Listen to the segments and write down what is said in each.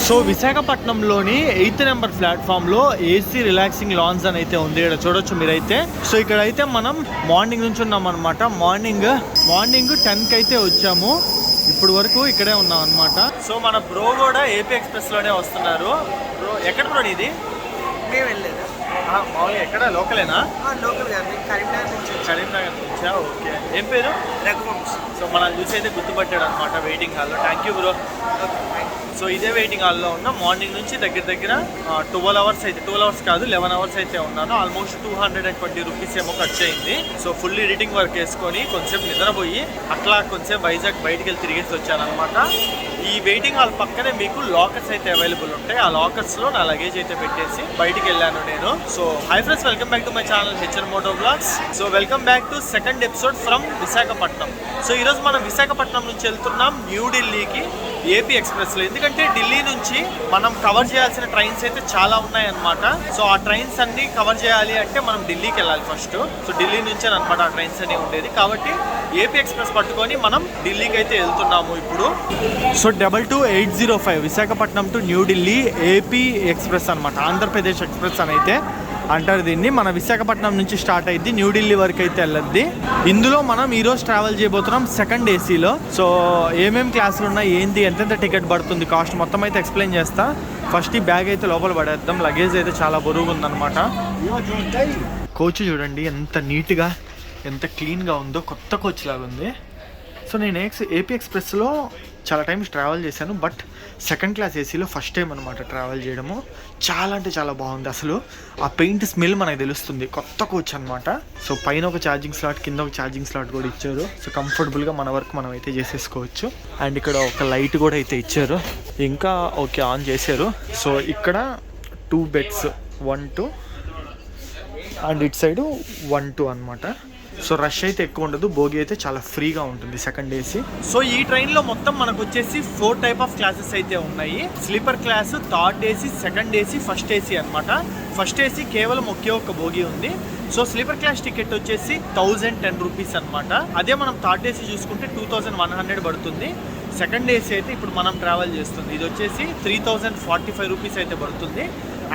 So విశాఖపట్నంలోని 8th number ప్లాట్ఫామ్లో AC relaxing lounge అని అయితే ఉంది. ఇక్కడ చూడొచ్చు మీరైతే. సో ఇక్కడైతే మనం మార్నింగ్ నుంచి ఉన్నాం అనమాట. మార్నింగ్ 10కి అయితే వచ్చాము. ఇప్పుడు వరకు ఇక్కడే ఉన్నాం అనమాట. సో మన బ్రో కూడా ఏపీ ఎక్స్ప్రెస్లోనే వస్తున్నారు. బ్రో ఎక్కడ బ్రో ఇది? మేము వెళ్ళలేదు మామూలుగా ఎక్కడ లోకలేనా? లోకల్ గారు కరీంనగర్ నుంచా? ఓకే. ఏం పేరు? రఘువంశ్. సో మనం చూసి అయితే గుర్తుపట్టాడు అనమాట వెయిటింగ్ హాల్లో. Thank you bro. సో ఇదే వెయిటింగ్ హాల్లో ఉన్నా. మార్నింగ్ నుంచి దగ్గర 12 అవర్స్ అయితే, 12 అవర్స్ కాదు 11 అవర్స్ అయితే ఉన్నాను. ఆల్మోస్ట్ 220 రూపీస్ ఏమో ఖర్చు అయింది. సో ఫుల్ ఎడిటింగ్ వర్క్ వేసుకొని కొంచెం నిద్రపోయి అట్లా కొంచెం వైజాగ్ బయటికి వెళ్ళి తిరిగేసి వచ్చాను అనమాట. ఈ వెయిటింగ్ హాల్ పక్కనే మీకు లాకర్స్ అయితే అవైలబుల్ ఉంటాయి. ఆ లాకర్స్లో నా లగేజ్ అయితే పెట్టేసి బయటికి వెళ్ళాను నేను. So hi friends, welcome back to my channel HN moto blogs. So welcome back to second episode from Visakhapatnam. సో ఈరోజు మనం విశాఖపట్నం నుంచి వెళ్తున్నాం న్యూఢిల్లీకి ఏపీ ఎక్స్ప్రెస్లో. ఎందుకంటే ఢిల్లీ నుంచి మనం కవర్ చేయాల్సిన ట్రైన్స్ అయితే చాలా ఉన్నాయన్నమాట. సో ఆ ట్రైన్స్ అన్ని కవర్ చేయాలి అంటే మనం ఢిల్లీకి వెళ్ళాలి ఫస్ట్. సో ఢిల్లీ నుంచే అనమాట ఆ ట్రైన్స్ అన్ని ఉండేది. కాబట్టి ఏపీ ఎక్స్ప్రెస్ పట్టుకొని మనం ఢిల్లీకి అయితే వెళ్తున్నాము ఇప్పుడు. So 22805 Visakhapatnam to New Delhi AP express అనమాట. ఆంధ్రప్రదేశ్ ఎక్స్ప్రెస్ అని అయితే అంటారు దీన్ని. మన విశాఖపట్నం నుంచి స్టార్ట్ అయింది, న్యూఢిల్లీ వరకు అయితే వెళ్ళద్ది. ఇందులో మనం ఈరోజు ట్రావెల్ చేయబోతున్నాం సెకండ్ ఏసీలో. సో ఏమేమి క్లాసులు ఉన్నాయి, ఏంటి, ఎంతెంత టికెట్ పడుతుంది, కాస్ట్ మొత్తం అయితే ఎక్స్ప్లెయిన్ చేస్తా. ఫస్ట్ ఈ బ్యాగ్ అయితే లోపల పడేద్దాం. లగేజ్ అయితే చాలా బరువుగా ఉందన్నమాట. కోచ్ చూడండి ఎంత నీట్గా, ఎంత క్లీన్గా ఉందో. కొత్త కోచ్ లాగా ఉంది. సో నేను ఏపీ ఎక్స్ప్రెస్లో చాలా టైమ్స్ ట్రావెల్ చేశాను, బట్ సెకండ్ క్లాస్ ఏసీలో ఫస్ట్ టైం అనమాట ట్రావెల్ చేయడము. చాలా అంటే చాలా బాగుంది. అసలు ఆ పెయింట్ స్మెల్ మనకు తెలుస్తుంది. కొత్త కోచ్ అనమాట. సో పైన ఒక ఛార్జింగ్ స్లాట్, కింద ఒక ఛార్జింగ్ స్లాట్ కూడా ఇచ్చారు. సో కంఫర్టబుల్గా మన వర్క్ మనం అయితే చేసేసుకోవచ్చు. అండ్ ఇక్కడ ఒక లైట్ కూడా అయితే ఇచ్చారు. ఇంకా ఓకే ఆన్ చేశారు. సో ఇక్కడ 2 బెడ్స్, 1 2 అండ్ ఇటు సైడు 1 2 అనమాట. సో రష్ అయితే ఎక్కువ ఉండదు. బోగి అయితే చాలా ఫ్రీగా ఉంటుంది సెకండ్ ఏసీ. సో ఈ ట్రైన్లో మొత్తం మనకు వచ్చేసి 4 టైప్ ఆఫ్ క్లాసెస్ అయితే ఉన్నాయి. Sleeper class, third AC, second AC, first AC అనమాట. ఫస్ట్ ఏసీ కేవలం ఒకే ఒక్క బోగి ఉంది. సో స్లీపర్ క్లాస్ టికెట్ వచ్చేసి 1010 రూపీస్ అనమాట. అదే మనం థర్డ్ ఏసీ చూసుకుంటే 2100 పడుతుంది. సెకండ్ ఏసీ అయితే ఇప్పుడు మనం ట్రావెల్ చేస్తుంది, ఇది వచ్చేసి 3045 రూపీస్ అయితే పడుతుంది.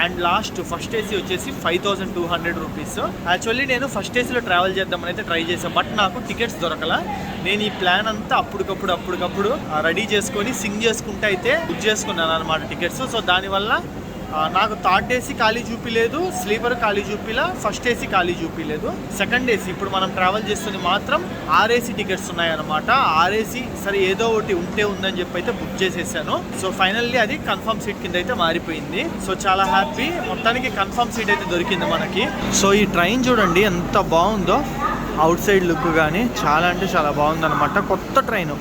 అండ్ లాస్ట్ ఫస్ట్ ఏసీ వచ్చేసి 5200 రూపీస్. యాక్చువల్లీ నేను ఫస్ట్ ఏసీలో ట్రావెల్ చేద్దామని అయితే ట్రై చేశాను, బట్ నాకు టికెట్స్ దొరకలా. నేను ఈ ప్లాన్ అంతా అప్పటికప్పుడు రెడీ చేసుకొని సింగ్ చేసుకుంటే అయితే బుక్ చేసుకున్నాను అనమాట టికెట్స్. సో దానివల్ల నాకు థర్డ్ ఏసీ ఖాళీ చూపిలేదు, స్లీపర్ ఖాళీ చూపిలా, ఫస్ట్ ఏసీ ఖాళీ చూపిలేదు. సెకండ్ ఏసీ ఇప్పుడు మనం ట్రావెల్ చేస్తుంది మాత్రం RAC టికెట్స్ ఉన్నాయన్నమాట. RAC సరే ఏదో ఒకటి ఉందని చెప్పి అయితే బుక్ చేసేసాను. సో ఫైనల్లీ అది కన్ఫర్మ్ సీట్ కింద అయితే మారిపోయింది. సో చాలా హ్యాపీ, మొత్తానికి కన్ఫర్మ్ సీట్ అయితే దొరికింది మనకి. సో ఈ ట్రైన్ చూడండి ఎంత బాగుందో. అవుట్ సైడ్ లుక్ కానీ చాలా అంటే చాలా బాగుందన్నమాట. కొత్త ట్రైన్,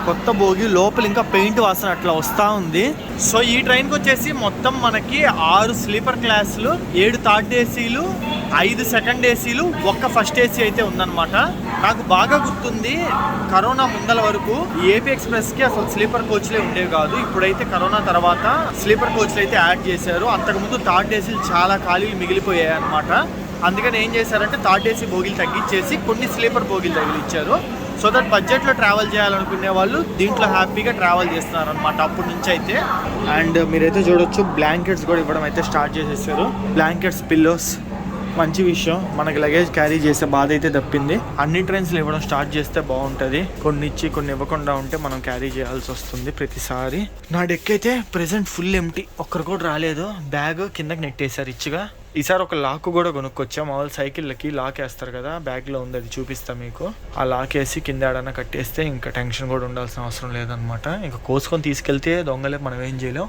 కొత్త బోగి, లోపల ఇంకా పెయింట్ వాసన అట్లా వస్తూ ఉంది. సో ఈ ట్రైన్కి వచ్చేసి మొత్తం మనకి 6 స్లీపర్ క్లాసులు, 7 థర్డ్ ఏసీలు, 5 సెకండ్ ఏసీలు, 1 ఫస్ట్ ఏసీ అయితే ఉందన్నమాట. నాకు బాగా గుర్తుంది, కరోనా ముందల వరకు ఈ ఏపీ ఎక్స్ప్రెస్కి అసలు స్లీపర్ కోచ్లే ఉండేవి కాదు. ఇప్పుడైతే కరోనా తర్వాత స్లీపర్ కోచ్లు అయితే యాడ్ చేశారు. అంతకుముందు థర్డ్ ఏసీలు చాలా ఖాళీలు మిగిలిపోయాయి అనమాట. అందుకని ఏం చేశారంటే థర్డ్ ఏసీ బోగీలు తగ్గించేసి కొన్ని స్లీపర్ బోగీలు తగిలిచ్చారు. సో దట్ బడ్జెట్లో ట్రావెల్ చేయాలనుకునే వాళ్ళు దీంట్లో హ్యాపీగా ట్రావెల్ చేస్తున్నారు అనమాట అప్పటి నుంచి అయితే. అండ్ మీరైతే చూడొచ్చు బ్లాంకెట్స్ కూడా ఇవ్వడం అయితే స్టార్ట్ చేసేసారు. బ్లాంకెట్స్, పిల్లోస్, మంచి విషయం. మనకి లగేజ్ క్యారీ చేసే బాధ అయితే తప్పింది. అన్ని ట్రైన్స్లో ఇవ్వడం స్టార్ట్ చేస్తే బాగుంటుంది. కొన్ని ఇచ్చి కొన్ని ఇవ్వకుండా ఉంటే మనం క్యారీ చేయాల్సి వస్తుంది ప్రతిసారి. నా డెక్ అయితే ప్రెసెంట్ ఫుల్ ఎంటీ, ఒక్కరు కూడా రాలేదు. బ్యాగ్ కిందకి నెట్టేశారు ఇచ్చిగా. ఈసారి ఒక లాక్ కూడా కొనుక్కొచ్చా. మామూలు సైకిళ్ళకి లాక్ వేస్తారు కదా, బ్యాగ్లో ఉంది, అది చూపిస్తా మీకు. ఆ లాక్ వేసి కింద ఏడన్నా కట్టేస్తే ఇంకా టెన్షన్ కూడా ఉండాల్సిన అవసరం లేదనమాట. ఇంకా కోసుకొని తీసుకెళ్తే దొంగలే, మనం ఏం చేయలేం.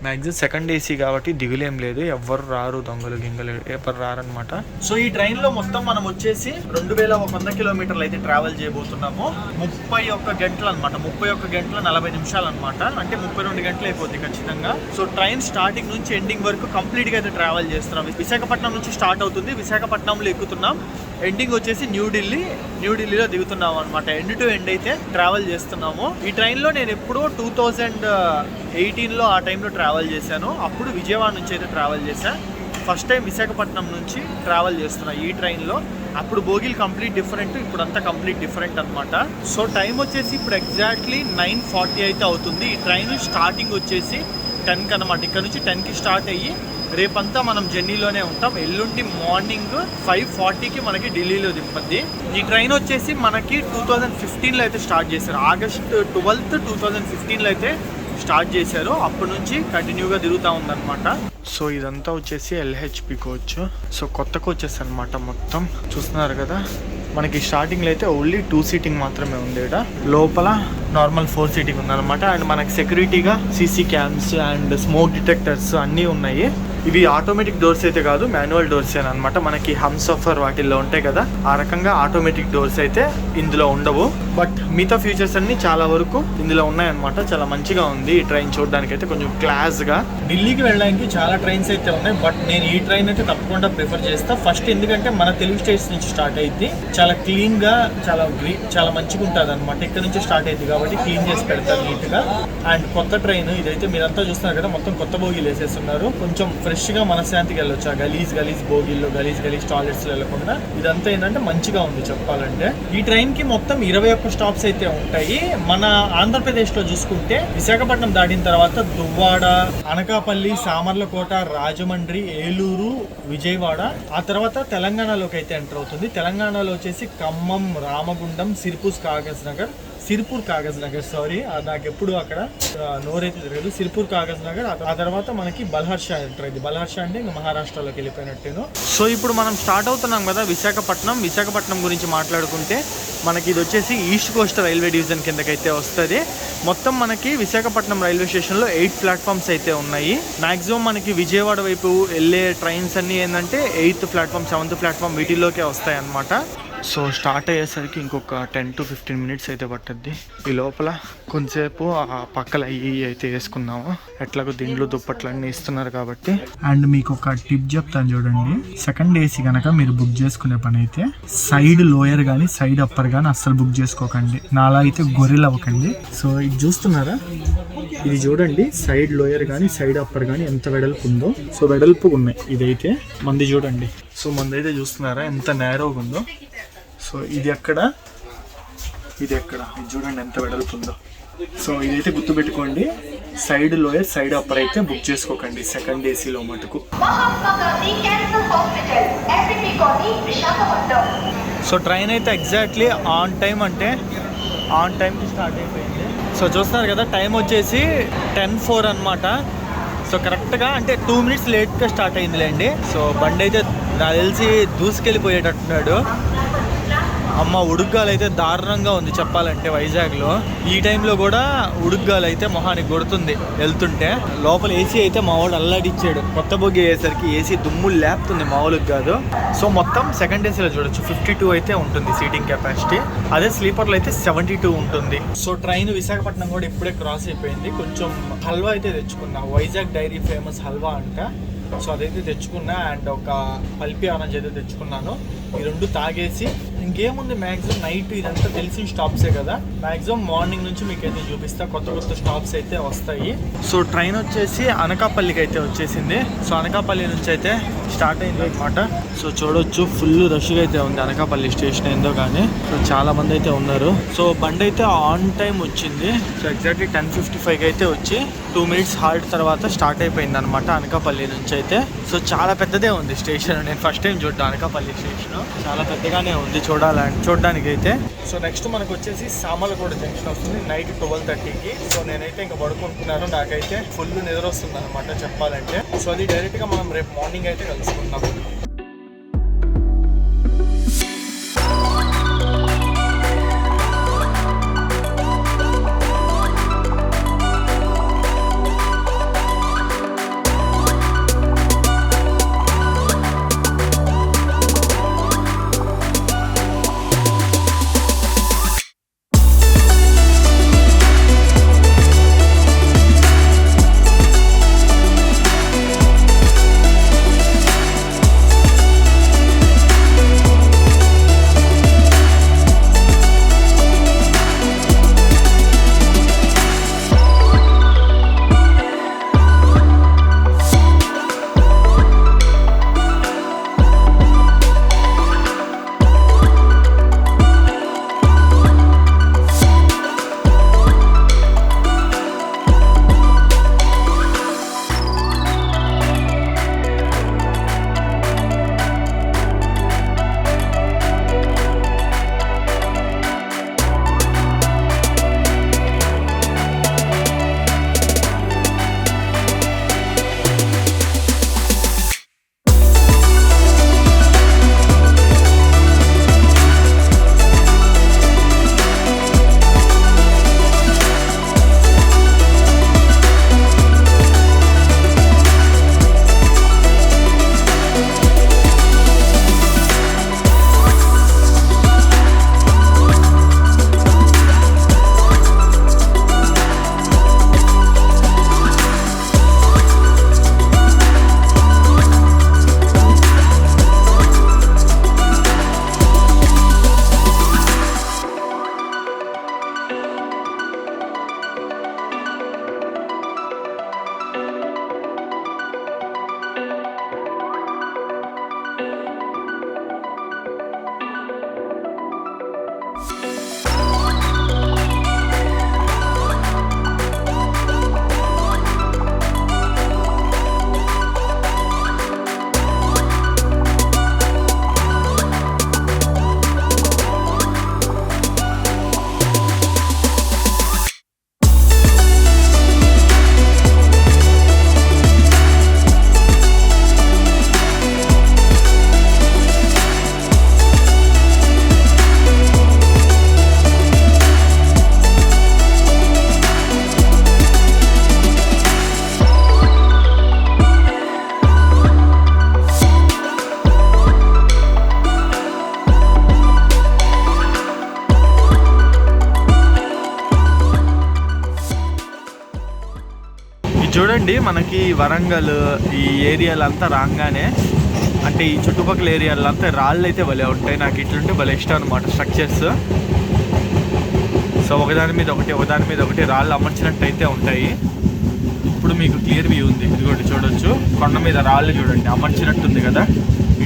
మ్యాక్సిమం సెకండ్ ఏసీ కాబట్టి దిగులేం లేదు, ఎవ్వరు రారు, దొంగలు గింగలు ఎవరు రారనమాట. సో ఈ ట్రైన్లో మొత్తం మనం వచ్చేసి 2100 కిలోమీటర్లు అయితే ట్రావెల్ చేయబోతున్నాము. 31 గంటలు అనమాట, 31 గంటల 40 నిమిషాలు అనమాట. అంటే 32 గంటలు అయిపోతుంది ఖచ్చితంగా. సో ట్రైన్ స్టార్టింగ్ నుంచి ఎండింగ్ వరకు కంప్లీట్గా అయితే ట్రావెల్ చేస్తున్నాం. విశాఖపట్నం నుంచి స్టార్ట్ అవుతుంది, విశాఖపట్నంలో ఎక్కుతున్నాం. ఎండింగ్ వచ్చేసి న్యూఢిల్లీలో దిగుతున్నాం అనమాట. ఎండ్ టు ఎండ్ అయితే ట్రావెల్ చేస్తున్నాము. ఈ ట్రైన్లో నేను ఎప్పుడో 2018లో ఆ టైంలో ట్రావెల్ చేశాను. అప్పుడు విజయవాడ నుంచి అయితే ట్రావెల్ చేశాను. ఫస్ట్ టైం విశాఖపట్నం నుంచి ట్రావెల్ చేస్తున్నా ఈ ట్రైన్లో. అప్పుడు బోగీలు కంప్లీట్ డిఫరెంట్, ఇప్పుడు అంతా కంప్లీట్ డిఫరెంట్ అనమాట. సో టైం వచ్చేసి ఇప్పుడు ఎగ్జాక్ట్లీ 9:40 అయితే అవుతుంది. ఈ ట్రైన్ స్టార్టింగ్ వచ్చేసి 10కి అనమాట. ఇక్కడ నుంచి 10కి స్టార్ట్ అయ్యి రేపంతా మనం జర్నీలోనే ఉంటాం. ఎల్లుండి మార్నింగ్ 5:40కి మనకి ఢిల్లీలో దింపద్ది. ఈ ట్రైన్ వచ్చేసి మనకి 2015లో అయితే స్టార్ట్ చేశారు. ఆగస్ట్ 12, 2015లో అయితే స్టార్ట్ చేశారు. అప్పటి నుంచి కంటిన్యూగా తిరుగుతూ ఉందన్నమాట. సో ఇదంతా వచ్చేసి ఎల్హెచ్పి కోచ్. సో కొత్త కోచెస్ అనమాట మొత్తం. చూస్తున్నారు కదా, మనకి స్టార్టింగ్లో అయితే ఓన్లీ 2 సీటింగ్ మాత్రమే ఉంది. ఇక్కడ లోపల నార్మల్ 4 సీటింగ్ ఉందన్నమాట. అండ్ మనకి సెక్యూరిటీగా CC cams and smoke detectors అన్నీ ఉన్నాయి. ఇవి ఆటోమేటిక్ డోర్స్ అయితే కాదు, మాన్యువల్ డోర్స్ అనమాట. మనకి హమ్సఫర్ వాటిల్లో ఉంటాయి కదా, ఆ రకంగా ఆటోమేటిక్ డోర్స్ అయితే ఇందులో ఉండవు. బట్ మిగతా ఫీచర్స్ అన్ని చాలా వరకు ఇందులో ఉన్నాయన్నమాట. చాలా మంచిగా ఉంది ఈ ట్రైన్ చూడడానికి అయితే, కొంచెం క్లాస్గా. ఢిల్లీకి వెళ్ళడానికి చాలా ట్రైన్స్ అయితే ఉన్నాయి, బట్ నేను ఈ ట్రైన్ అయితే తప్పకుండా ప్రిఫర్ చేస్తా. ఫస్ట్ ఎందుకంటే మన తెలుగు స్టేట్స్ నుంచి స్టార్ట్ అయ్యింది. చాలా క్లీన్గా, చాలా మంచిగా ఉంటుంది అనమాట. ఇక్కడ నుంచి స్టార్ట్ అయ్యింది కాబట్టి క్లీన్ చేసి పెడతారు నీట్గా. అండ్ కొత్త ట్రైన్ ఇదైతే మీరంతా చూస్తున్నారు కదా, మొత్తం కొత్త బోగీలు వేసేస్తున్నారు. కొంచెం ఫ్రెష్గా మనశ్శాంతికి వెళ్ళొచ్చు. ఆ గలీజ్ బోగిల్లో గలీజ్ టాయిలెట్స్ వెళ్ళకుండా ఇదంతా ఏంటంటే మంచిగా ఉంది చెప్పాలంటే. ఈ ట్రైన్కి మొత్తం 21 స్టాప్స్ అయితే ఉంటాయి. మన ఆంధ్రప్రదేశ్లో చూసుకుంటే విశాఖపట్నం దాటిన తర్వాత దువ్వాడ, అనకాపల్లి, సామర్లకోట, రాజమండ్రి, ఏలూరు, విజయవాడ. ఆ తర్వాత తెలంగాణలోకి అయితే ఎంటర్ అవుతుంది. తెలంగాణలో వచ్చేసి ఖమ్మం, రామగుండం, సిర్పూర్ కాగజ్ నగర్ సారీ, నాకు ఎప్పుడు అక్కడ నోరైతే జరగదు. సిర్పూర్ కాగజ్ నగర్. ఆ తర్వాత మనకి బల్హర్ష ఎంటర్ అయింది. బల్హర్ష అంటే ఇంకా మహారాష్ట్రలోకి వెళ్ళిపోయినట్టేను. సో ఇప్పుడు మనం స్టార్ట్ అవుతున్నాం కదా విశాఖపట్నం గురించి మాట్లాడుకుంటే మనకి ఇది వచ్చేసి ఈస్ట్ కోస్ట్ రైల్వే డివిజన్ కిందకైతే వస్తుంది. మొత్తం మనకి విశాఖపట్నం రైల్వే స్టేషన్లో 8 ప్లాట్ఫామ్స్ అయితే ఉన్నాయి. మ్యాక్సిమం మనకి విజయవాడ వైపు వెళ్ళే ట్రైన్స్ అన్నీ ఏంటంటే 8th ప్లాట్ఫామ్, 7th ప్లాట్ఫామ్ వీటిల్లోకే వస్తాయి అన్నమాట. సో స్టార్ట్ అయ్యేసరికి ఇంకొక 10 to 15 మినిట్స్ అయితే పట్టుద్ది. ఈ లోపల కొంతసేపు ఆ పక్కల అయ్యి అయితే వేసుకున్నాము. ఎట్లాగో దిండ్లు దుప్పట్లు అన్నీ ఇస్తున్నారు కాబట్టి. అండ్ మీకు ఒక టిప్ చెప్తాను చూడండి. సెకండ్ ఏసీ కనుక మీరు బుక్ చేసుకునే పని అయితే సైడ్ లోయర్ కానీ సైడ్ అప్పర్ కానీ అస్సలు బుక్ చేసుకోకండి. నాలా అయితే గొర్రెలు అవ్వకండి. సో ఇది చూస్తున్నారా, ఇది చూడండి, సైడ్ లోయర్ కానీ సైడ్ అప్పర్ కానీ ఎంత వెడల్పు ఉందో. సో వెడల్పు ఉన్నాయి. ఇదైతే మంది చూడండి. సో మందైతే చూస్తున్నారా ఎంత నేరోగా ఉందో. సో ఇది ఎక్కడ, ఇది చూడండి ఎంత వెడల్పు ఉందో. సో ఇదైతే గుర్తుపెట్టుకోండి, సైడ్ లోయర్ సైడ్ అప్పర్ అయితే బుక్ చేసుకోకండి సెకండ్ ఏసీలో మటుకు. సో ట్రైన్ అయితే ఎగ్జాక్ట్లీ ఆన్ టైంకి స్టార్ట్ అయిపోయింది. సో చూస్తున్నారు కదా, టైం వచ్చేసి 10:04 అనమాట. సో కరెక్ట్గా అంటే 2 minutes లేట్గా స్టార్ట్ అయిందిలేండి. సో బండి అయితే నాకు తెలిసి దూసుకెళ్ళిపోయేటట్టున్నాడు. అమ్మ ఉడుగ్గాలు అయితే దారుణంగా ఉంది చెప్పాలంటే వైజాగ్లో. ఈ టైంలో కూడా ఉడుగ్గాలు అయితే మొహానికి కొడుతుంది వెళ్తుంటే. లోపల ఏసీ అయితే మా వాడు అల్లాడిచ్చాడు. కొత్త బొగ్గి అయ్యేసరికి ఏసీ దుమ్ములు లేపుతుంది మామూలుగా కాదు. సో మొత్తం సెకండ్ ఏసీలో చూడొచ్చు 52 అయితే ఉంటుంది సీటింగ్ కెపాసిటీ. అదే స్లీపర్లో అయితే 72 ఉంటుంది. సో ట్రైన్ విశాఖపట్నం కూడా ఇప్పుడే క్రాస్ అయిపోయింది. కొంచెం హల్వా అయితే తెచ్చుకున్నా, వైజాగ్ డైరీ ఫేమస్ హల్వా అంట. సో అదైతే తెచ్చుకున్నా. అండ్ ఒక పల్పి ఆరెంజ్ అయితే తెచ్చుకున్నాను. ఈ 2 తాగేసి ఇంకేముంది, మ్యాక్సిమం నైట్ ఇదంతా తెలిసిన స్టాప్సే కదా, మ్యాక్సిమం మార్నింగ్ నుంచి మీకైతే చూపిస్తా. కొత్త స్టాప్స్ అయితే వస్తాయి. సో ట్రైన్ వచ్చేసి అనకాపల్లికి అయితే వచ్చేసింది. సో అనకాపల్లి నుంచి అయితే స్టార్ట్ అయింది అనమాట. సో చూడొచ్చు ఫుల్ రష్గా అయితే ఉంది అనకాపల్లి స్టేషన్ ఏందో కానీ. సో చాలా మంది అయితే ఉన్నారు. సో బండి అయితే ఆన్ టైం వచ్చింది. సో ఎగ్జాక్ట్లీ 10:55కి అయితే వచ్చి 2 minutes హాల్ట్ తర్వాత స్టార్ట్ అయిపోయింది అనమాట అనకాపల్లి నుంచి అయితే. సో చాలా పెద్దదే ఉంది స్టేషన్. నేను ఫస్ట్ టైం చూడ్డా అనకాపల్లి స్టేషన్. చాలా పెద్దగానే ఉంది చూడడానికి అయితే. సో నెక్స్ట్ మనకు వచ్చేసి సామర్లకోట జంక్షన్ వస్తుంది నైట్ 12:30కి. సో నేనైతే ఇంకా పడుకుంటున్నాను. నాకైతే ఫుల్ నిద్ర వస్తుంది అనమాట చెప్పాలంటే. సో అది డైరెక్ట్గా మనం రేపు మార్నింగ్ అయితే కలుసుకుందాం. ఇది చూడండి, మనకి వరంగల్ ఈ ఏరియాలంతా రాగానే అంటే ఈ చుట్టుపక్కల ఏరియాలంతా రాళ్ళు అయితే భలే ఉంటాయి. నాకు ఇట్లుంటే భలే ఇష్టం అనమాట స్ట్రక్చర్స్. సో ఒకదాని మీద ఒకటి రాళ్ళు అమర్చినట్టు అయితే ఉంటాయి. ఇప్పుడు మీకు క్లియర్ వ్యూ ఉంది, ఇదిగోటి చూడొచ్చు. కొండ మీద రాళ్ళు చూడండి అమర్చినట్టుంది కదా,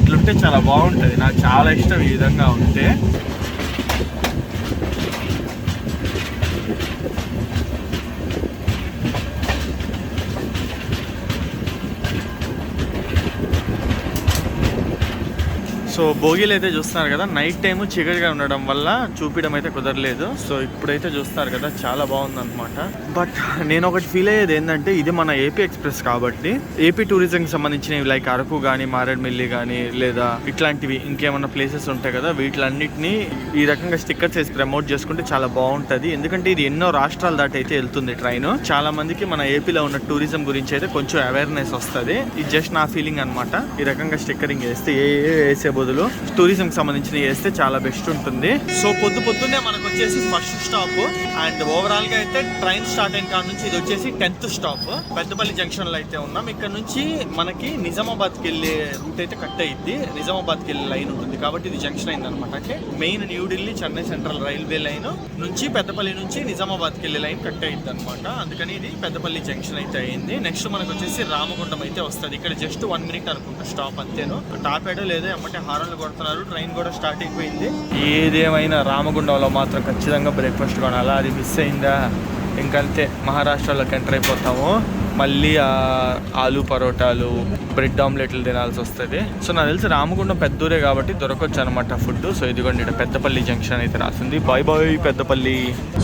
ఇట్లుంటే చాలా బాగుంటుంది. నాకు చాలా ఇష్టం ఈ విధంగా ఉంటే. సో భోగిలు అయితే చూస్తున్నారు కదా, నైట్ టైము చీకటిగా ఉండడం వల్ల చూపించడం అయితే కుదరలేదు. సో ఇప్పుడైతే చూస్తారు కదా, చాలా బాగుందన్నమాట. బట్ నేను ఒకటి ఫీల్ అయ్యేది ఏంటంటే, ఇది మన ఏపీ ఎక్స్ప్రెస్ కాబట్టి ఏపీ టూరిజంకి సంబంధించినవి లైక్ అరకు కానీ, మారేడుమిల్లి కానీ, లేదా ఇట్లాంటివి ఇంకేమన్నా ప్లేసెస్ ఉంటాయి కదా, వీటిలన్నిటిని ఈ రకంగా స్టిక్కర్స్ వేసి ప్రమోట్ చేసుకుంటే చాలా బాగుంటుంది. ఎందుకంటే ఇది ఎన్నో రాష్ట్రాల దాటి అయితే వెళ్తుంది ట్రైన్. చాలా మందికి మన ఏపీలో ఉన్న టూరిజం గురించి అయితే కొంచెం అవేర్నెస్ వస్తుంది. ఇది జస్ట్ నా ఫీలింగ్ అనమాట. ఈ రకంగా స్టిక్కరింగ్ వేస్తే వేసే బదులు టూరిజం కి సంబంధించిన వేస్తే చాలా బెస్ట్ ఉంటుంది. సో పొద్దున్నే మనకు వచ్చేసి ఫస్ట్ స్టాప్. అండ్ ఓవరాల్ గా అయితే ట్రైన్ స్టార్ట్ అయిన కాడ నుంచి ఇది వచ్చేసి 10th స్టాప్. పెద్దపల్లి జంక్షన్ లో అయితే ఉన్నాం. ఇక్కడ నుంచి మనకి నిజామాబాద్ కి వెళ్ళే రూట్ అయితే కట్ అయ్యింది. నిజామాబాద్ కి వెళ్ళే లైన్ ఉంటుంది కాబట్టి ఇది జంక్షన్ అయింది అనమాట. అంటే main New Delhi Chennai central railway line నుంచి పెద్దపల్లి నుంచి నిజామాబాద్ కి వెళ్ళే లైన్ కట్ అయ్యింది అనమాట. అందుకని ఇది పెద్దపల్లి జంక్షన్ అయితే అయింది. నెక్స్ట్ మనకు వచ్చేసి రామగుండం అయితే వస్తుంది. ఇక్కడ జస్ట్ 1 minute అనుకుంటా స్టాప్ అంతేను. టాప్ ఏడో లేదో ఎమ్మటే హారన్లు కొడుతున్నారు. ట్రైన్ కూడా స్టార్ట్ అయిపోయింది. ఏదేమైనా రామగుండంలో మాత్రం ఖచ్చితంగా బ్రేక్ఫాస్ట్ కొనాలా. అది మిస్ అయిందా ఇంకంతే, మహారాష్ట్రలోకి ఎంటర్ అయిపోతాము. మళ్ళీ ఆలు పరోటాలు, బ్రెడ్ ఆమ్లెట్లు తినాల్సి వస్తుంది. సో నాకు తెలిసి రామగుండం పెద్దూరే కాబట్టి దొరకొచ్చు అనమాట ఫుడ్. సో ఇదిగోండి ఇక్కడ పెద్దపల్లి జంక్షన్ అయితే రాసింది. Bye bye Peddapalli.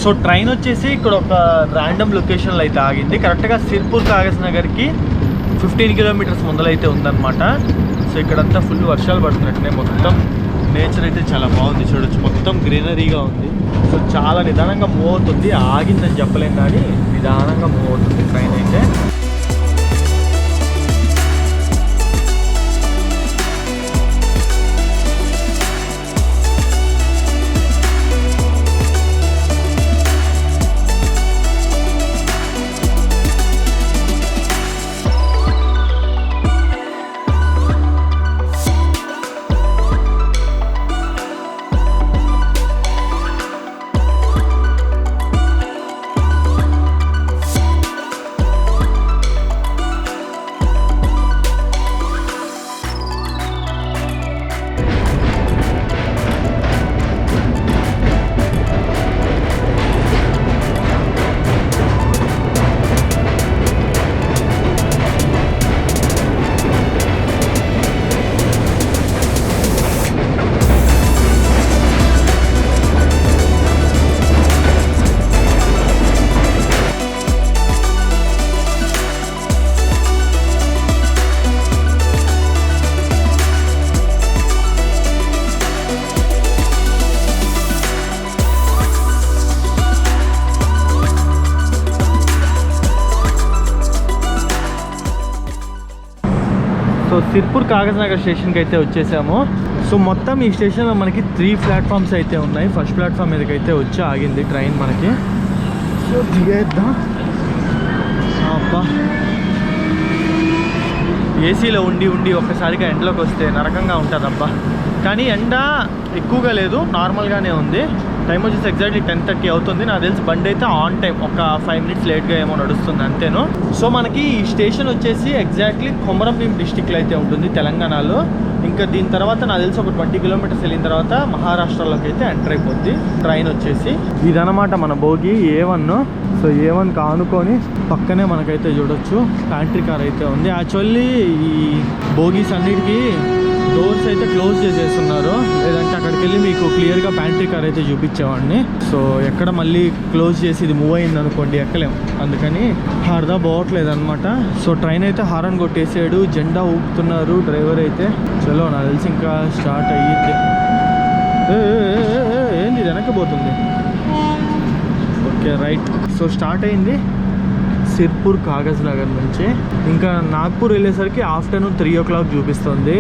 So train వచ్చేసి ఇక్కడ ఒక ర్యాండమ్ లొకేషన్లో అయితే ఆగింది. కరెక్ట్గా సిర్పూర్ కాగజ్ నగర్కి 15 kilometers ముందలైతే ఉందన్నమాట. సో ఇక్కడంతా ఫుల్ వర్షాలు పడుతున్నట్టునే, మొత్తం నేచర్ అయితే చాలా బాగుంది. చూడొచ్చు మొత్తం గ్రీనరీగా ఉంది. సో చాలా నిదానంగా మూవ్ అవుతుంది. ఆగిందని చెప్పలేం కానీ నిదానంగా మూవ్ అవుతుంది ట్రైన్ అయితే. సో సిర్పూర్ కాగజ్ నగర్ స్టేషన్కి అయితే వచ్చేసాము. సో మొత్తం ఈ స్టేషన్లో మనకి 3 platforms అయితే ఉన్నాయి. ఫస్ట్ ప్లాట్ఫామ్ మీదకి అయితే వచ్చి ఆగింది ట్రైన్ మనకి. సో దిగేద్దాం. అబ్బా, ఏసీలో ఉండి ఒక్కసారిగా ఎండలోకి వస్తే నరకంగా ఉంటుంది అబ్బా. కానీ ఎండ ఎక్కువగా లేదు, నార్మల్గానే ఉంది. టైం వచ్చేసి ఎగ్జాక్ట్లీ 10:30 అవుతుంది. నాకు తెలిసి బండి అయితే ఆన్ టైం, ఒక 5 minutes లేట్గా ఏమో నడుస్తుంది అంతేను. సో మనకి ఈ స్టేషన్ వచ్చేసి ఎగ్జాక్ట్లీ కొమరంభీం డిస్టిక్లో అయితే ఉంటుంది తెలంగాణలో. ఇంకా దీని తర్వాత నాకు తెలిసి ఒక 20 kilometers వెళ్ళిన తర్వాత మహారాష్ట్రలోకి అయితే ఎంటర్ అయిపోద్ది ట్రైన్ వచ్చేసి. ఇదనమాట మన భోగి A1. సో A1 కానుకొని పక్కనే మనకైతే చూడొచ్చు ప్యాంట్రీ కార్ అయితే ఉంది. యాక్చువల్లీ ఈ భోగీస్ అన్నిటికీ డోర్స్ అయితే క్లోజ్ చేసేస్తున్నారు, లేదంటే అక్కడికి వెళ్ళి మీకు క్లియర్గా ప్యాంట్రీ కార్ అయితే చూపించేవాడిని. సో ఎక్కడ మళ్ళీ క్లోజ్ చేసి ఇది మూవ్ అయింది అనుకోండి ఎక్కలేం, అందుకని హార్దా పోవట్లేదు అనమాట. సో ట్రైన్ అయితే హారన్ కొట్టేసాడు, జెండా ఊపుతున్నారు డ్రైవర్ అయితే. చలో నాకు తెలిసి ఇంకా స్టార్ట్ అయ్యింది. ఏంది వెనక్కిపోతుంది. Okay right. సో స్టార్ట్ అయింది సిర్పూర్ కాగజ్ నగర్ నుంచి. ఇంకా నాగ్పూర్ వెళ్ళేసరికి ఆఫ్టర్నూన్ 3 o'clock చూపిస్తుంది.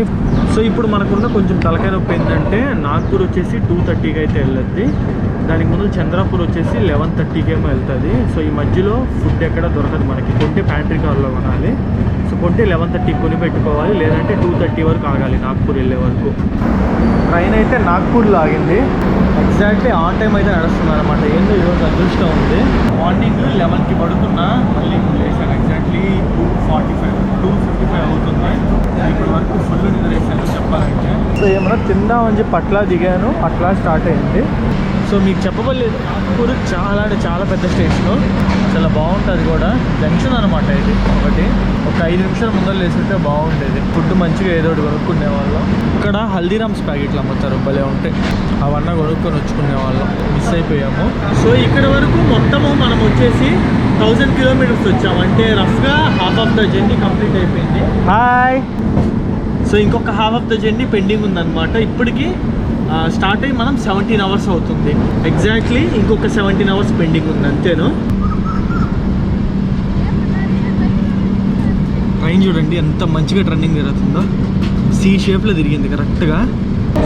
సో ఇప్పుడు మనకున్న కొంచెం తలకాయ నొప్పి ఏంటంటే నాగ్పూర్ వచ్చేసి 2:30కి అయితే వెళ్ళద్ది. దానికి ముందు చంద్రాపూర్ వచ్చేసి 11:30కి ఏమో వెళ్తుంది. సో ఈ మధ్యలో ఫుడ్ ఎక్కడ దొరకదు మనకి, కొంటే ప్యాంట్రీ కార్లో కొనాలి. సో కొంటే 11:30 కొని పెట్టుకోవాలి, లేదంటే 2:30 వరకు ఆగాలి నాగ్పూర్ వెళ్ళే వరకు. ట్రైన్ అయితే నాగ్పూర్లో ఆగింది. ఎగ్జాక్ట్లీ ఆన్ టైం అయితే నడుస్తున్నారు అనమాట. ఏందో ఈరోజు అదృష్టం ఉంది. మార్నింగ్ 11కి పడుకున్నా, మళ్ళీ లేచాను ఎగ్జాక్ట్లీ 2:55 అవుతుంది. ఇప్పటి వరకు ఫుల్ నిద్ర వేసాను చెప్పాలంటే. సో ఏమన్నా తిందామని చెప్పి అట్లా దిగాను, అట్లా స్టార్ట్ అయింది. సో మీకు చెప్పబోలేదు, నాగ్పూర్ చాలా అంటే చాలా పెద్ద స్టేషను, చాలా బాగుంటుంది కూడా. జంక్షన్ అనమాట ఇది. ఒక 5 నిమిషాల ముందర లేసుంటే బాగుండేది. ఫుడ్ మంచిగా ఏదో ఒకటి కొనుక్కునే వాళ్ళం. ఇక్కడ హల్దీరామ్స్ ప్యాకెట్లు అమ్ముతారు, భలే ఉంటాయి. అవన్నీ కొనుక్కొని వచ్చుకునే వాళ్ళం, మిస్ అయిపోయాము. సో ఇక్కడ వరకు మొత్తము మనం వచ్చేసి 1000 కిలోమీటర్స్ వచ్చాము. అంటే రఫ్గా half of the journey complete అయిపోయింది. హాయ్. సో ఇంకొక half of the journey pending ఉందన్నమాట. ఇప్పటికి స్టార్ట్ అయ్యి మనం 17 అవర్స్ అవుతుంది. ఎగ్జాక్ట్లీ ఇంకొక 17 అవర్స్ పెండింగ్ ఉంది అంతేను. ట్రైన్ చూడండి ఎంత మంచిగా టర్నింగ్ జరుగుతుందో, సి షేప్లో తిరిగింది కరెక్ట్గా.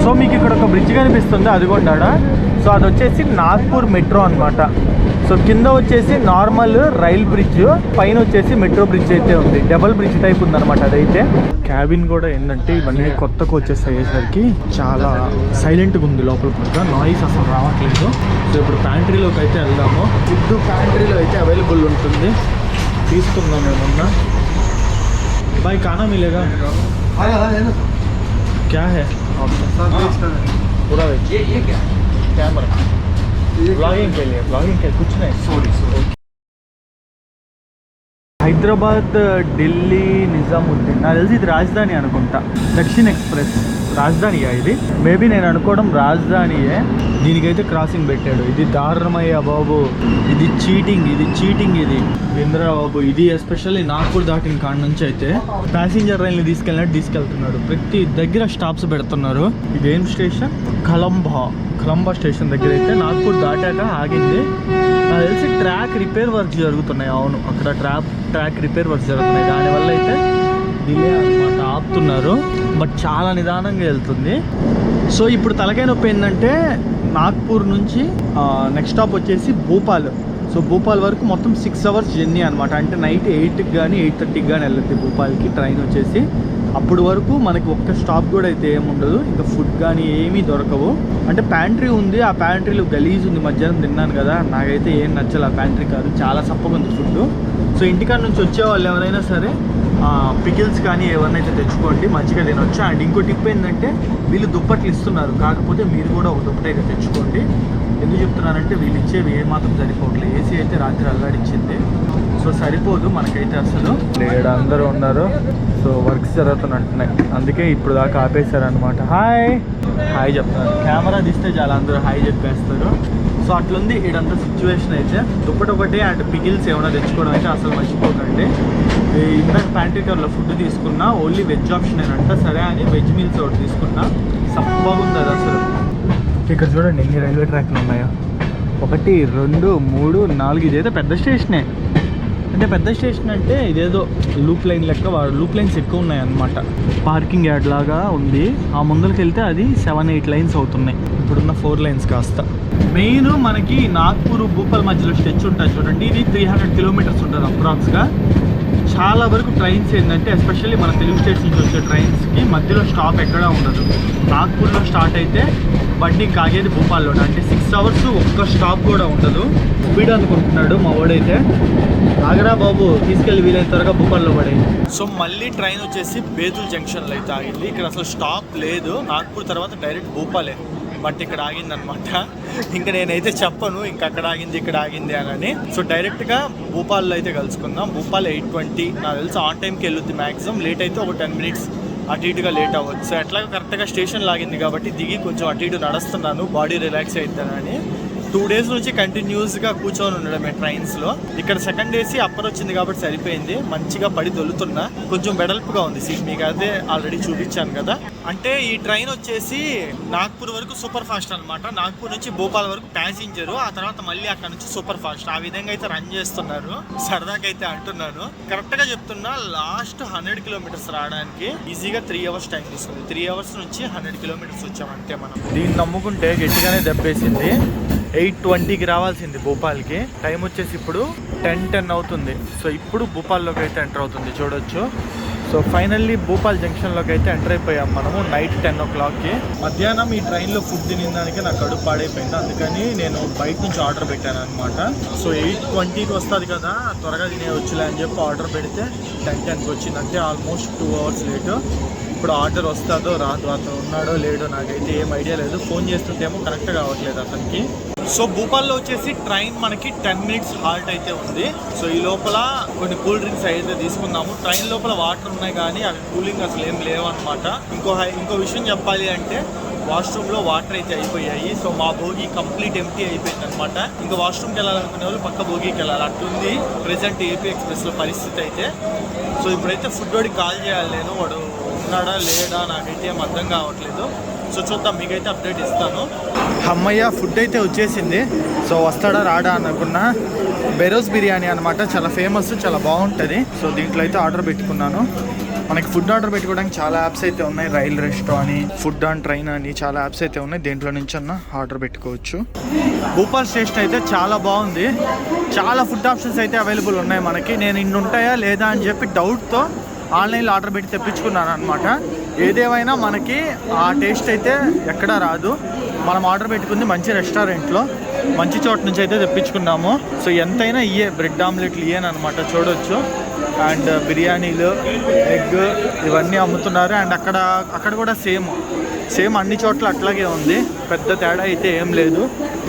సో మీకు ఇక్కడ ఒక బ్రిడ్జ్ కనిపిస్తుంది, అదిగోండా. సో అది వచ్చేసి నాగ్పూర్ మెట్రో అనమాట. సో కింద వచ్చేసి నార్మల్ రైల్ బ్రిడ్జ్, పైన వచ్చేసి మెట్రో బ్రిడ్జ్ అయితే ఉంది. డబల్ బ్రిడ్జ్ టైప్ ఉందన్నమాట అదైతే. క్యాబిన్ కూడా ఏంటంటే ఇవన్నీ కొత్త కోచెస్ అయ్యేసరికి చాలా సైలెంట్గా ఉంది, లోపల పక్క నాయిస్ అసలు రావట్లేదు. సో ఇప్పుడు ప్యాంట్రీలోకి అయితే వెళ్దాము. ఫుడ్ ప్యాంట్రీలో అయితే అవైలబుల్ ఉంటుంది, తీసుకుందాం ఏమన్నా. भाई खाना मिलेगा? क्या है पूरा ये क्या कैमरा ब्लॉगिंग के लिए कुछ नहीं. सॉरी. హైదరాబాద్, ఢిల్లీ, నిజాముద్దీన్, నాకు తెలిసి ఇది రాజధాని అనుకుంటా. దక్షిణ్ ఎక్స్ప్రెస్ రాజధానియా ఇది? మేబీ నేను అనుకోవడం రాజధానియే. దీనికైతే క్రాసింగ్ పెట్టాడు. ఇది దారుణమయ్యా బాబు, ఇది చీటింగ్ ఇది ఇంద్రా బాబు. ఇది ఎస్పెషల్లీ నాగ్పూర్ దాటిన కాడ నుంచి అయితే ప్యాసింజర్ రైల్ని తీసుకెళ్తున్నాడు. ప్రతి దగ్గర స్టాప్స్ పెడుతున్నారు. ఇదేం స్టేషన్? కలంబా స్టేషన్ దగ్గర అయితే నాగ్పూర్ దాటాక ఆగింది. నాకు తెలిసి ట్రాక్ రిపేర్ వర్క్స్ జరుగుతున్నాయి. అవును, అక్కడ ట్రాక్ రిపేర్ వర్క్స్ జరుగుతున్నాయి. దానివల్ల అయితే డిలే అనమాట, ఆపుతున్నారు. బట్ చాలా నిదానంగా వెళ్తుంది. సో ఇప్పుడు తలకాయ నొప్పి ఏంటంటే నాగ్పూర్ నుంచి నెక్స్ట్ స్టాప్ వచ్చేసి భోపాల్. సో భోపాల్ వరకు మొత్తం 6 అవర్స్ జర్నీ అనమాట. అంటే నైట్ 8కి కానీ 8:30కి కానీ వెళ్ళద్ది భోపాల్కి ట్రైన్ వచ్చేసి. అప్పుడు వరకు మనకి ఒక్క స్టాప్ కూడా అయితే ఏముండదు. ఇంకా ఫుడ్ కానీ ఏమీ దొరకవు. అంటే ప్యాంట్రీ ఉంది, ఆ ప్యాంట్రీలో గలీజ్ ఉంది. మధ్యాహ్నం తిన్నాను కదా, నాకైతే ఏం నచ్చలేదు ఆ ప్యాంట్రీ కాదు, చాలా సప్పగా ఉంది ఫుడ్. సో ఇంటికాడ నుంచి వచ్చే వాళ్ళు ఎవరైనా సరే పికిల్స్ కానీ ఏమన్నా అయితే తెచ్చుకోండి, మంచిగా తినొచ్చు. అండ్ ఇంకో టిప్ ఏంటంటే వీళ్ళు దుప్పట్లు ఇస్తున్నారు, కాకపోతే మీరు కూడా ఒక దుప్పటి అయితే తెచ్చుకోండి. ఎందుకు చెప్తున్నానంటే వీళ్ళు ఇచ్చేవి ఏమాత్రం సరిపోవట్లేదు. ఏసీ అయితే రాత్రి అల్లాడిచ్చింది, సో సరిపోదు మనకైతే అసలు. లేడ అందరూ ఉన్నారు, సో వర్క్స్ జరుగుతున్నట్టున్నాయి, అందుకే ఇప్పుడు దాకా ఆపేశారనమాట. హాయ్ చెప్తున్నారు. కెమెరా తీస్తే చాలా అందరూ హాయ్ చెప్పేస్తారు. సో అట్లుంది ఇడంతా సిచ్యువేషన్ అయితే. దుప్పటి ఒకటి అండ్ పికిల్స్ ఏమైనా తెచ్చుకోవడం అయితే అసలు మర్చిపోకండి. ఇందాక ప్యాంట్రీ కార్లో ఫుడ్ తీసుకున్నా, ఓన్లీ వెజ్ ఆప్షన్ ఏనంట. సరే అని వెజ్ మీల్స్ ఒకటి తీసుకున్నా, సప్పగుంది అది అసలు. ఇక్కడ చూడండి ఎన్ని రైల్వే ట్రాక్లు ఉన్నాయో. 1, 2, 3, 4. ఇదైతే పెద్ద స్టేషనే. అంటే పెద్ద స్టేషన్ అంటే ఇదేదో లూప్ లైన్ లెక్క, లూప్ లైన్స్ ఎక్కువ ఉన్నాయి అన్నమాట. పార్కింగ్ యార్డ్ లాగా ఉంది. ఆ ముందరికి వెళ్తే అది 7-8 లైన్స్ అవుతున్నాయి, ఇప్పుడున్న 4 లైన్స్ కాస్త. మెయిన్ మనకి నాగ్పూర్ భూపాల్ మధ్యలో స్టెచ్ ఉంటుంది చూడండి, ఇది 300 కిలోమీటర్స్ ఉంటుంది అప్రాక్స్గా. చాలా వరకు ట్రైన్స్ ఏంటంటే ఎస్పెషల్లీ మన తెలుగు స్టేట్స్ నుంచి వచ్చే ట్రైన్స్కి మధ్యలో స్టాప్ ఎక్కడా ఉండదు. నాగ్పూర్లో స్టార్ట్ అయితే బండి కాగేది భూపాల్లోనే. అంటే 6 అవర్స్ ఒక్క స్టాప్ కూడా ఉండదు. స్పీడ్ అనుకుంటున్నాడు మా వాడైతే. ఆగరా బాబు, తీసుకెళ్ళి వీలైన త్వరగా భూపాల్లో పడేది. సో మళ్ళీ ట్రైన్ వచ్చేసి బేతుల్ జంక్షన్లో అయితే ఆగింది. ఇక్కడ అసలు స్టాప్ లేదు. నాగ్పూర్ తర్వాత డైరెక్ట్ భూపాలే, బట్ ఇక్కడ ఆగిందనమాట. ఇంకా నేనైతే చెప్పను ఇంకా అక్కడ ఆగింది ఇక్కడ ఆగింది అని. సో డైరెక్ట్గా భూపాల్లో అయితే కలుసుకుందాం. భూపాల్ 8:20 నాకు తెలిసి ఆన్ టైంకి వెళ్ళొద్ది. మ్యాక్సిమం లేట్ అయితే ఒక 10 మినిట్స్ అటు ఇటుగా లేట్ అవ్వచ్చు. సో ఎట్లాగో కరెక్ట్గా స్టేషన్ లాగింది కాబట్టి దిగి కొంచెం అటు ఇటు నడుస్తున్నాను, బాడీ రిలాక్స్ అవుతానని. 2 డేస్ నుంచి కంటిన్యూస్గా కూర్చొని ఉండడమే ట్రైన్స్లో. ఇక్కడ సెకండ్ ఏసీ అప్పర్ వచ్చింది కాబట్టి సరిపోయింది, మంచిగా పడి దొల్లుతున్నా. కొంచెం వెడల్పుగా ఉంది సీట్, మీకు అదే ఆల్రెడీ చూపించాను కదా. అంటే ఈ ట్రైన్ వచ్చేసి నాగ్పూర్ వరకు సూపర్ ఫాస్ట్ అనమాట. నాగ్పూర్ నుంచి భోపాల్ వరకు ప్యాసింజరు, ఆ తర్వాత మళ్ళీ అక్కడ నుంచి సూపర్ ఫాస్ట్. ఆ విధంగా అయితే రన్ చేస్తున్నారు. సరదాగా అయితే అంటున్నాను, కరెక్ట్గా చెప్తున్నా. లాస్ట్ 100 కిలోమీటర్స్ రావడానికి ఈజీగా 3 అవర్స్ టైం తీసుకుంది. 3 అవర్స్ నుంచి 100 కిలోమీటర్స్ వచ్చామంటే మనం. దీన్ని నమ్ముకుంటే గట్టిగానే దెబ్బేసింది. 8:20కి రావాల్సింది భోపాల్కి. టైం వచ్చేసి ఇప్పుడు 10:10 అవుతుంది. సో ఇప్పుడు భోపాల్లోకి అయితే ఎంటర్ అవుతుంది చూడొచ్చు. సో ఫైనల్లీ భోపాల్ జంక్షన్లోకి అయితే ఎంటర్ అయిపోయాం మనము నైట్ 10 o'clockకి. మధ్యాహ్నం ఈ ట్రైన్లో ఫుడ్ తినడానికి నాకు కడుపు పాడైపోయింది, అందుకని నేను బయట నుంచి ఆర్డర్ పెట్టాను అనమాట. సో 8:20కి వస్తుంది కదా, త్వరగా తినేవచ్చులే అని చెప్పి ఆర్డర్ పెడితే 10:10కి వచ్చింది. అంటే ఆల్మోస్ట్ 2 hours లేటు. ఇప్పుడు ఆర్డర్ వస్తుందో రాదు, అతను ఉన్నాడో లేడో నాకైతే ఏం ఐడియా లేదు. ఫోన్ చేస్తుంటేమో కనెక్ట్ కావట్లేదు అతనికి. సో భూపాల్లో వచ్చేసి ట్రైన్ మనకి 10 minutes హాల్ట్ అయితే ఉంది. సో ఈ లోపల కొన్ని కూల్ డ్రింక్స్ అయితే తీసుకున్నాము. ట్రైన్ లోపల వాటర్ ఉన్నాయి కానీ అవి కూలింగ్ అసలు ఏం లేవు అనమాట. ఇంకో విషయం చెప్పాలి అంటే వాష్రూమ్లో వాటర్ అయితే అయిపోయాయి. సో మా భోగి కంప్లీట్ ఎంటీ అయిపోయింది అనమాట. ఇంకా వాష్రూమ్కి వెళ్ళాలనుకునే వాళ్ళు పక్క భోగికి వెళ్ళాలి, అట్టుంది ప్రెసెంట్ ఏపీ ఎక్స్ప్రెస్లో పరిస్థితి అయితే. సో ఇప్పుడైతే ఫుడ్ వాడికి కాల్ చేయాలి నేను, వాడు ఉన్నాడా లేడా నాకైతే ఏం అర్థం కావట్లేదు. సో చూద్దాం, మీకైతే అప్డేట్ ఇస్తాను. అమ్మయ్య ఫుడ్ అయితే వచ్చేసింది. సో వస్తాడా రాడా అనుకున్నా. బెరోస్ బిర్యానీ అనమాట, చాలా ఫేమస్, చాలా బాగుంటుంది. సో దీంట్లో అయితే ఆర్డర్ పెట్టుకున్నాను. మనకి ఫుడ్ ఆర్డర్ పెట్టుకోవడానికి చాలా యాప్స్ అయితే ఉన్నాయి. రైల్ రెస్టో అని, ఫుడ్ ఆన్ ట్రైన్ అని చాలా యాప్స్ అయితే ఉన్నాయి. దేంట్లో నుంచి అన్న ఆర్డర్ పెట్టుకోవచ్చు. భూపాల్ స్టేషన్ అయితే చాలా బాగుంది. చాలా ఫుడ్ ఆప్షన్స్ అయితే అవైలబుల్ ఉన్నాయి మనకి. నేను ఇన్ని ఉంటాయా లేదా అని చెప్పి డౌట్తో ఆన్లైన్లో ఆర్డర్ పెట్టి తెప్పించుకున్నాను అనమాట. ఏదేమైనా మనకి ఆ టేస్ట్ అయితే ఎక్కడా రాదు. మనం ఆర్డర్ పెట్టుకుంది మంచి రెస్టారెంట్లో, మంచి చోట నుంచి అయితే తెప్పించుకున్నాము. సో ఎంతైనా ఇయే బ్రెడ్ ఆమ్లెట్లు ఇయేనమాట చూడొచ్చు. అండ్ బిర్యానీలు, ఎగ్ ఇవన్నీ అమ్ముతున్నారు. అండ్ అక్కడ కూడా సేమ్ అన్ని చోట్ల అట్లాగే ఉంది, పెద్ద తేడా అయితే ఏం లేదు.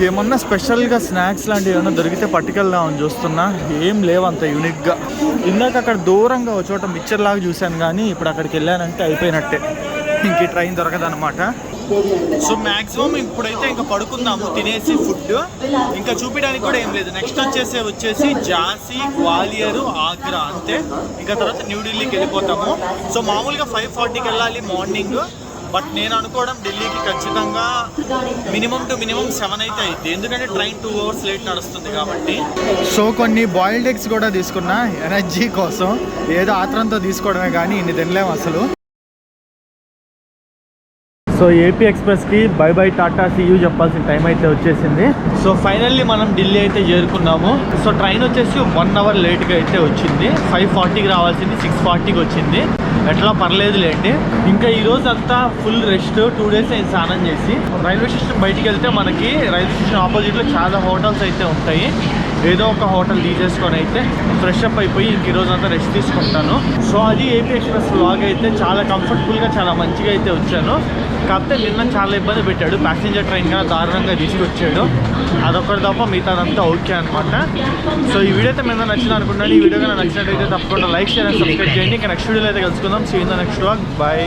ఏమన్నా స్పెషల్గా స్నాక్స్ లాంటివి ఏమన్నా దొరికితే పట్టుకెళ్దామని చూస్తున్నా, ఏం లేవు అంత యూనిక్గా. ఇందాక అక్కడ దూరంగా ఒక చోట మిక్చర్ లాగా చూశాను కానీ ఇప్పుడు అక్కడికి వెళ్ళానంటే అయిపోయినట్టే, ఇంక ఈ ట్రైన్ దొరకదనమాట. సో మ్యాక్సిమం ఇప్పుడైతే ఇంకా పడుకుందాము తినేసి. ఫుడ్ ఇంకా చూపించడానికి కూడా ఏం లేదు. నెక్స్ట్ వచ్చేసి ఝాన్సీ, గ్వాలియర్, ఆగ్రా అంతే. ఇంకా తర్వాత న్యూఢిల్లీకి వెళ్ళిపోతాము. సో మామూలుగా 5:40కి వెళ్ళాలి మార్నింగ్. బట్ నేను అనుకోవడం ఢిల్లీకి ఖచ్చితంగా మినిమం 7 అయితే అయింది, ఎందుకంటే ట్రైన్ 2 hours లేట్ నడుస్తుంది కాబట్టి. సో కొన్ని బాయిల్డ్ ఎగ్స్ కూడా తీసుకున్నా ఎనర్జీ కోసం, ఏదో ఆత్రంతో తీసుకోవడమే కానీ ఇన్ని తినలేము అసలు. సో ఏపీ ఎక్స్ప్రెస్కి బై బై టాటా సీయూ చెప్పాల్సిన టైం అయితే వచ్చేసింది. సో ఫైనల్లీ మనం ఢిల్లీ అయితే చేరుకున్నాము. సో ట్రైన్ వచ్చేసి 1 hour లేట్గా అయితే వచ్చింది. 5:40కి రావాల్సింది 6:40కి వచ్చింది. ఎట్లా పర్లేదు లేండి. ఇంకా ఈరోజు అంతా ఫుల్ రెస్ట్, 2 days అయింది స్నానం చేసి. రైల్వే స్టేషన్ బయటికి వెళ్తే మనకి రైల్వే స్టేషన్ ఆపోజిట్లో చాలా హోటల్స్ అయితే ఉంటాయి. ఏదో ఒక హోటల్ తీసేసుకొని అయితే ఫ్రెష్ అప్ అయిపోయి ఇంక ఈరోజు అంతా రెస్ట్ తీసుకుంటాను. సో అది ఏపీ ఎక్స్ప్రెస్ వ్లాగ్ అయితే చాలా కంఫర్టబుల్గా చాలా మంచిగా అయితే వచ్చాను. కాకపోతే నిన్న చాలా ఇబ్బంది పెట్టాడు, ప్యాసింజర్ ట్రైన్ కన్నా దారుణంగా తీసుకొచ్చాడు. అదొక్కటి తప్ప మిగతాదంతా ఓకే అనమాట. సో ఈ వీడియో అయితే మీద నచ్చింది అనుకుంటున్నాను. ఈ వీడియో కన్నా నచ్చినట్టయితే తప్పకుండా లైక్, షేర్ అండ్ సబ్స్క్రైబ్ చేయండి. ఇంకా నెక్స్ట్ వీడియోలో అయితే కలుసుకుందాం. See in the next vlog. Bye.